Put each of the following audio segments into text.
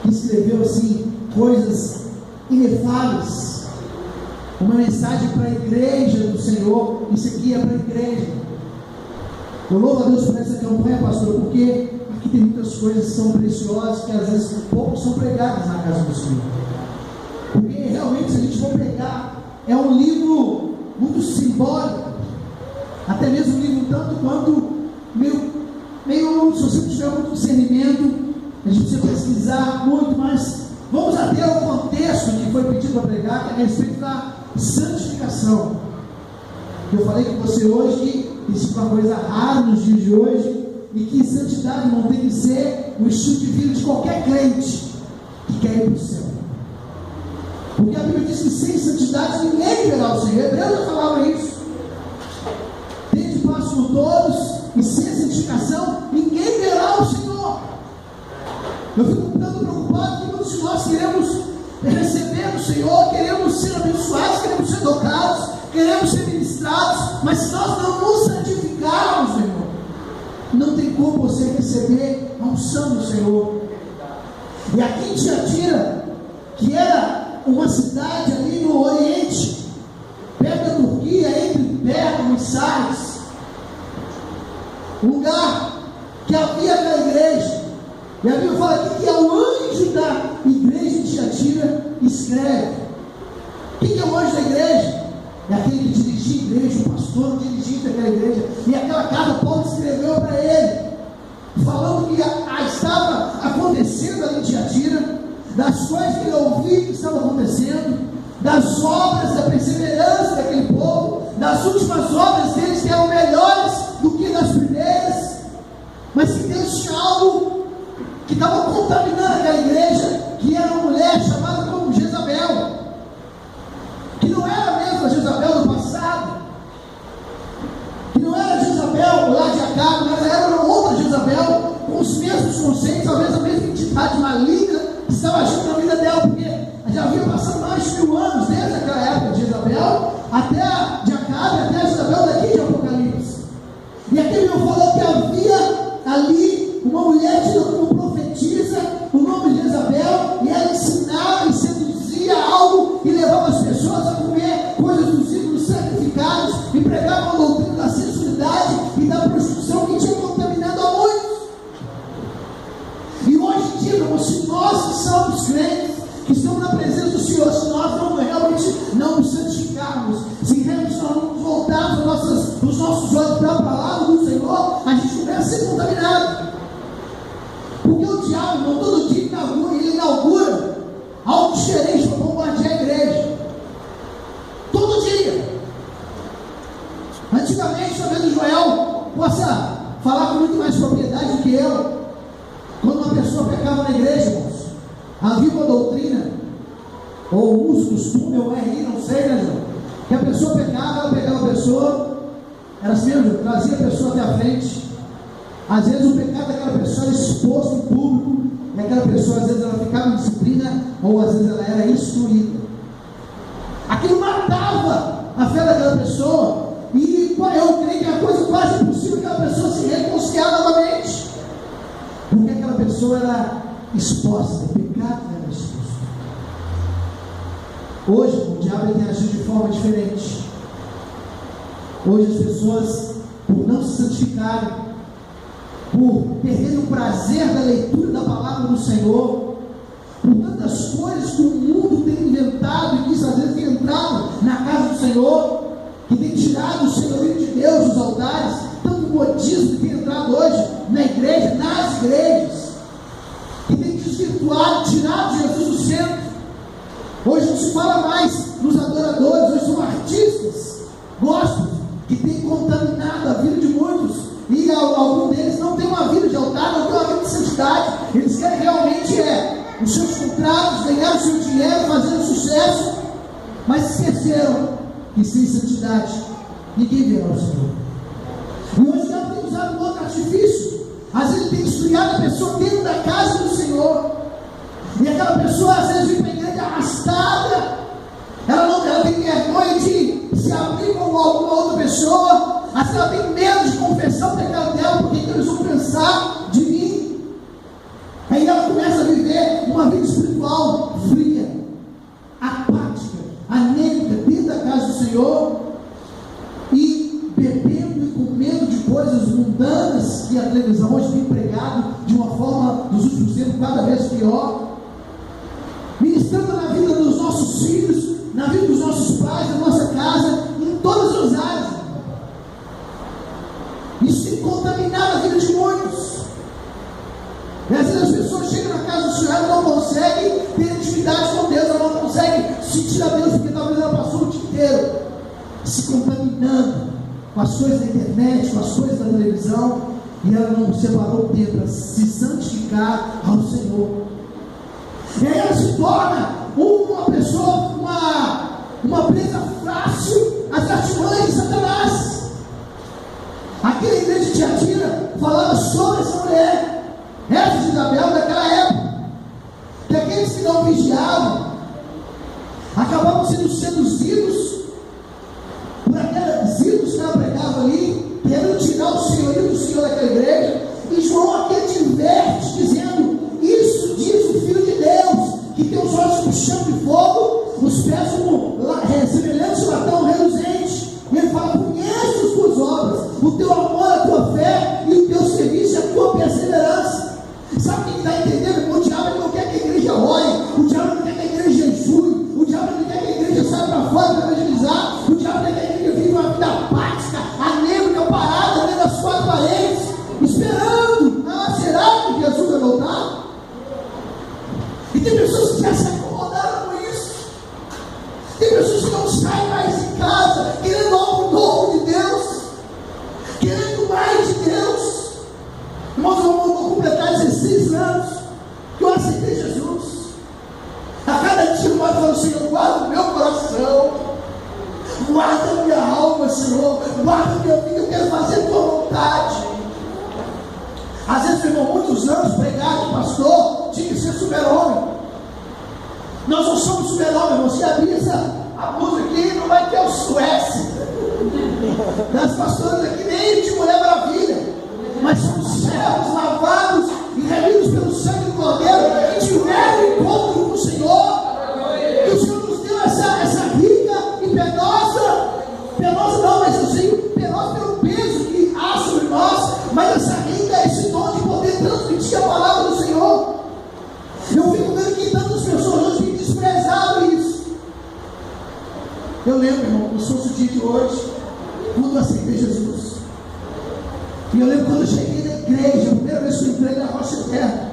que escreveu assim coisas inefáveis, uma mensagem para a igreja do Senhor. Isso aqui é para a igreja. Eu louvo a Deus por essa campanha, pastor, porque aqui tem muitas coisas que são preciosas, que às vezes pouco são pregadas na casa do Senhor. Porque realmente, se a gente for pegar, é um livro muito simbólico, até mesmo um livro tanto quanto meio, se você não tiver muito discernimento, a gente precisa pesquisar muito, mas vamos até o contexto que foi pedido para pregar, que é a respeito da santificação. Eu falei com você hoje que isso é uma coisa rara nos dias de hoje, e que santidade não tem que ser o estilo de vida de qualquer crente que quer ir para o céu. Porque a Bíblia diz que sem santidade ninguém verá o Senhor. Hebreus já falava isso. Tende passo por todos, e sem santificação ninguém verá o Senhor. Eu fico tanto preocupado que muitos de nós queremos receber o Senhor, queremos ser abençoados, queremos ser tocados, queremos ser ministrados, mas se nós não nos santificarmos, meu irmão, não tem como você receber a unção do Senhor. E aqui em Tiatira, que era uma cidade ali no Oriente, perto da Turquia, entre Pérgamo e Sardes, lugar que havia aquela igreja, e a Bíblia fala aqui que é o anjo da igreja de Tiatira escreve. Quem é o anjo da igreja? É aquele que dirigia a igreja, o pastor dirigente daquela igreja. E aquela carta Paulo escreveu para ele, falando que estava acontecendo ali em Tiatira, das coisas que ele ouvia que estavam acontecendo, das obras da perseverança daquele povo, das últimas obras deles que eram melhores do que das primeiras, mas que Deus tinha algo que estava contaminando aquela igreja, que era uma mulher chamada como Jezabel, que não era a mesma Jezabel do passado, que não era Jezabel lá de Acabe, mas era uma outra Jezabel, com os mesmos conceitos, talvez a mesma entidade maligna que estava agindo na vida dela, porque já havia passado mais de 1000 anos, desde aquela época de Jezabel, até a de Acabe, até a Jezabel daqui de Apocalipse. E aqui ele falou que havia ali uma mulher tida como profetisa, o nome de Jezabel, e ela ensinava e seduzia algo e levava as pessoas a comer coisas dos ídolos sacrificados e pregava a doutrina da sensualidade e da prostituição que tinha contaminado a muitos. E hoje em dia, irmãos, se nós que somos crentes, que estamos na presença do Senhor, se nós não realmente não nos santificarmos, se realmente nós não voltarmos os nossos olhos para a palavra do Senhor, a gente começa a ser contaminado. Porque o diabo, irmão, todo dia ele inaugura algo diferente para bombardear a igreja. Todo dia. Antigamente, talvez o Joel possa falar com muito mais propriedade do que eu. Quando uma pessoa pecava na igreja, irmãos, havia uma doutrina, ou uso, costume, ou não sei, né, João? Que a pessoa pecava, ela pegava a pessoa, era assim mesmo, trazia a pessoa até a frente. Às vezes o pecado daquela pessoa era exposto em público, e aquela pessoa, às vezes, ela ficava em disciplina, ou às vezes ela era instruída. Aquilo matava a fé daquela pessoa, e eu creio que é a coisa quase impossível que aquela pessoa se reconciliar novamente, porque aquela pessoa era exposta, o pecado era exposto. Hoje, o diabo tem agido de forma diferente. Hoje as pessoas, por não se santificarem, por perderem o prazer da leitura da palavra do Senhor, por tantas coisas que o mundo tem inventado e que isso às vezes tem entrado na casa do Senhor, que tem tirado o senhorio de Deus dos altares, tanto modismo que tem entrado hoje na igreja, nas igrejas, que tem desvirtuado, tirado Jesus do centro. Hoje não se fala mais nos adoradores, hoje são artistas, gospels, que tem contaminado a vida de muitos. E algum deles não tem uma vida de altar, não tem uma vida de santidade. Eles querem realmente os seus contratos, ganhar o seu dinheiro, fazer sucesso, mas esqueceram que sem santidade ninguém verá o Senhor. E hoje ela tem usado um outro artifício. Às vezes ele tem esfriado a pessoa dentro da casa do Senhor, e aquela pessoa às vezes vem para a igreja arrastada. Ela tem vergonha de se abrir com alguma outra pessoa. Às vezes ela tem medo de confessar o pecado dela, porque eles vão pensar de mim. Aí ela começa a viver uma vida televisão hoje tem pregado de uma forma, nos últimos tempos, cada vez pior, ministrando na vida dos nossos filhos, na vida dos nossos pais, na nossa casa, em todas as áreas. Isso tem contaminado a vida de muitos. E às vezes as pessoas chegam na casa do Senhor e não conseguem ter intimidade com Deus, ela não consegue sentir a Deus, porque talvez ela passou o dia inteiro se contaminando com as coisas da internet, com as coisas da televisão, e ela não separou o tempo para se santificar ao Senhor. E aí ela se torna uma pessoa, uma presa fácil às artimanhas de Satanás. Aquela igreja de Tiatira falava sobre essa mulher, essa de Isabel daquela época, que aqueles que não vigiavam acabavam sendo seduzidos por aqueles ídolos que ela pregava ali, querendo tirar o senhorio do Senhor daquela igreja. E João aqui adverte, dizendo: isso diz o Filho de Deus, que tem os olhos como chama de fogo, os pés como semelhantes a latão reluzente. E ele fala: conheço as tuas obras, o teu amor, a tua fé e o teu serviço e a tua perseverança. Sabe quem está entendendo? O diabo não quer que a igreja ore, o diabo não quer que a igreja jejue, o diabo não quer que a igreja saia para fora para evangelizar, o diabo não quer que a igreja viva uma vida apática, anêmica, parada dentro das quatro paredes, esperando. Ah, será que Jesus vai voltar? E tem pessoas que já se acomodaram com isso. Tem pessoas que não saem mais em casa, querendo algo novo de Deus, querendo mais de Deus. Irmãos, eu vou completar 16 anos que eu aceitei Jesus. A cada dia eu falo: Senhor, guarda o meu coração, guarda a minha alma, Senhor, guarda a minha vida, eu quero fazer a tua vontade. Às vezes, meu irmão, muitos anos pregar de pastor, tinha que ser super-homem. Nós não somos super-homem, irmão. Se abrir a blusa aqui, não vai ter o Suécia. Das pastoras aqui, nem de Mulher Maravilha. Mas somos servos lavados e remidos pelo sangue do Cordeiro, que tiveram encontro com o Senhor. E o Senhor nos deu essa rica e penosa não, mas eu sei, penosa pelo peso que há sobre nós, mas essa rica, esse dom de poder transmitir a palavra do Senhor. Eu fico vendo que tantas pessoas hoje têm desprezado isso. Eu lembro, irmão, o fosse o dia de hoje, quando eu aceitei Jesus. E eu lembro quando eu cheguei na igreja, a primeira vez que eu entrei na Rocha Eterna,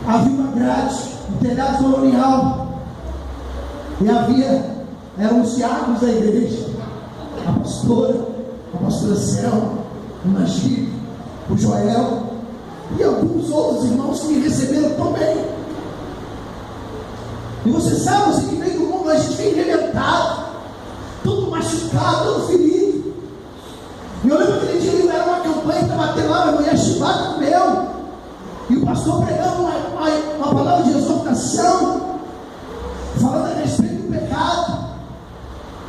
havia uma grade, um telhado colonial, e eram os diáconos da igreja, a pastora Selma, o Najib, o Joel, e alguns outros irmãos que me receberam tão bem. E você sabe, você que vem do mundo, a gente vem reventado, todo machucado, todo ferido. E eu lembro que aquele dia era uma campanha que estava batendo lá, minha mulher chibata comeu. E o pastor pregando uma palavra de exortação, falando a respeito do pecado.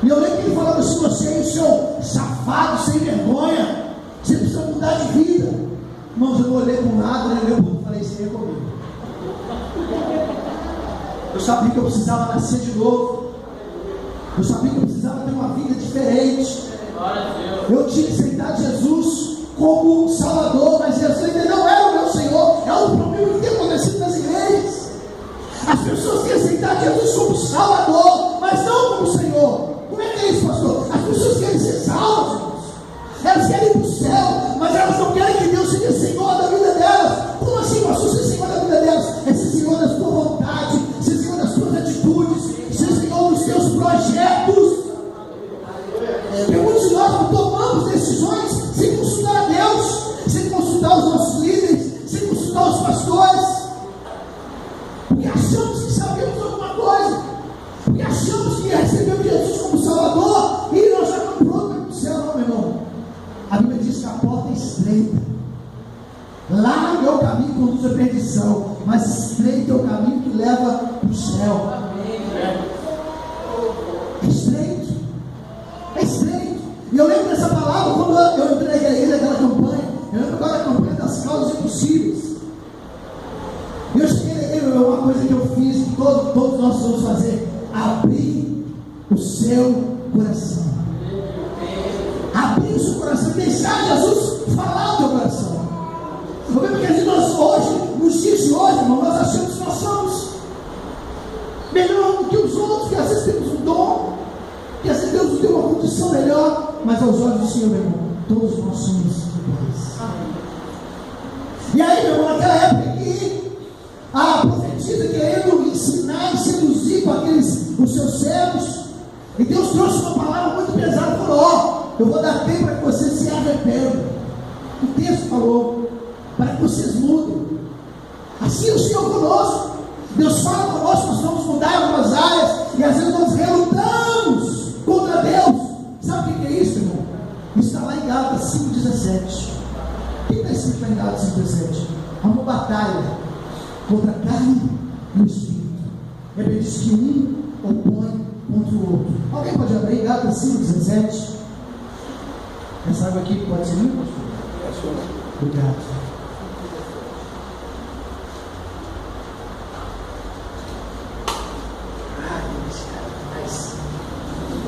E eu lembro que ele falava assim: você aí, seu safado, sem vergonha, você precisa mudar de vida. Irmãos, eu não olhei para um lado, eu olhei para o outro, falei: isso aí é comigo. Eu sabia que eu precisava nascer de novo. Eu sabia que eu precisava ter uma vida diferente. Eu tinha que aceitar Jesus como Salvador, mas Jesus ainda não era o meu Senhor. É o problema que tem acontecido nas igrejas. As pessoas querem aceitar Jesus como Salvador, mas não como Senhor. Como é que é isso, pastor? As pessoas querem ser salvas, irmãos. Elas querem ir para o céu, mas elas não querem que Deus seja Senhor da vida delas. Como assim, pastor, ser Senhor da vida delas? É ser Senhor da tua vontade, ser Senhor das tuas atitudes, ser Senhor dos teus projetos. Porque muitos de nós tomamos decisões sem consultar a Deus, sem consultar os nossos líderes, sem consultar os pastores, porque achamos que sabemos alguma coisa, porque achamos que recebemos Jesus como Salvador e nós já estamos prontos para o céu. Não, meu irmão, a Bíblia diz que a porta é estreita, largo é o caminho que conduz à perdição, mas estreito é o caminho que leva para o céu. É estreito. É estreito. E eu lembro dessa palavra quando eu entrei naquela igreja, naquela campanha. Eu lembro agora da campanha das causas impossíveis. E eu cheguei, uma coisa que eu fiz, que todos nós vamos fazer: abrir o seu coração. Abrir o seu coração, deixar Jesus falar o teu coração. Porque às vezes nós hoje, nos dias de hoje, irmão, nós achamos que nós somos melhor do que os outros, que às vezes temos um dom, que às vezes Deus nos deu uma condição melhor, mas aos olhos do Senhor, meu irmão, todos nós somos iguais. E aí, meu irmão, naquela época que a profetisa querendo ensinar e seduzir com os seus servos, e Deus trouxe uma palavra muito pesada, falou: ó, eu vou dar tempo para que vocês se arrependam. O texto falou, para que vocês mudem. Assim o Senhor conosco, Deus fala conosco, nós vamos mudar em algumas áreas, e às vezes nós relutamos contra Deus. Sabe o que é isso, irmão? Isso está lá em Gálatas 5,17. O que está escrito lá em Gálatas 5,17? Há uma batalha contra a carne e o espírito. É bem diz que um opõe contra o outro. Alguém pode abrir Gálatas 5,17? Essa água aqui pode ser minha, pastor? Obrigado.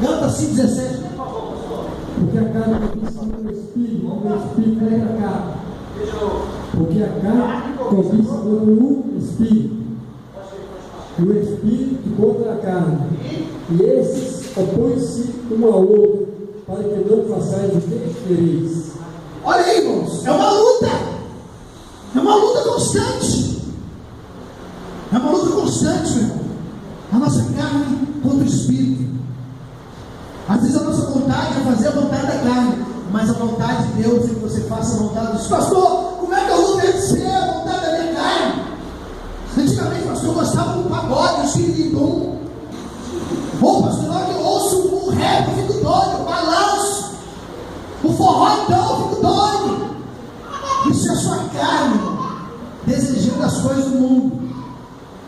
Gálatas 5,17. Porque a carne cobiça contra o espírito, o espírito contra a carne. Porque a carne cobiça contra o espírito, e o espírito contra a carne. E esses opõem-se um ao outro, para que não façais o que quereis. Olha aí, irmãos, é uma luta. É uma luta constante. É uma luta constante, meu irmão. A nossa carne contra o espírito. Às vezes a nossa vontade é fazer a vontade da carne, mas a vontade de Deus é que você faça a vontade do Espírito. Pastor, como é que eu vou vencer a vontade da minha carne? Antigamente, pastor, eu gostava do pagode, o xiridum. Ou, pastor, na hora que eu ouço o rap, eu fico doido, eu balanço. O forró, então, eu fico doido. Isso é a sua carne, irmão, desejando as coisas do mundo.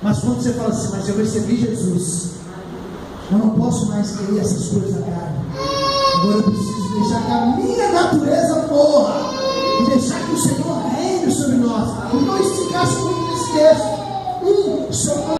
Mas quando você fala assim: mas eu recebi Jesus, eu não posso mais querer essas coisas da carne. Agora eu preciso deixar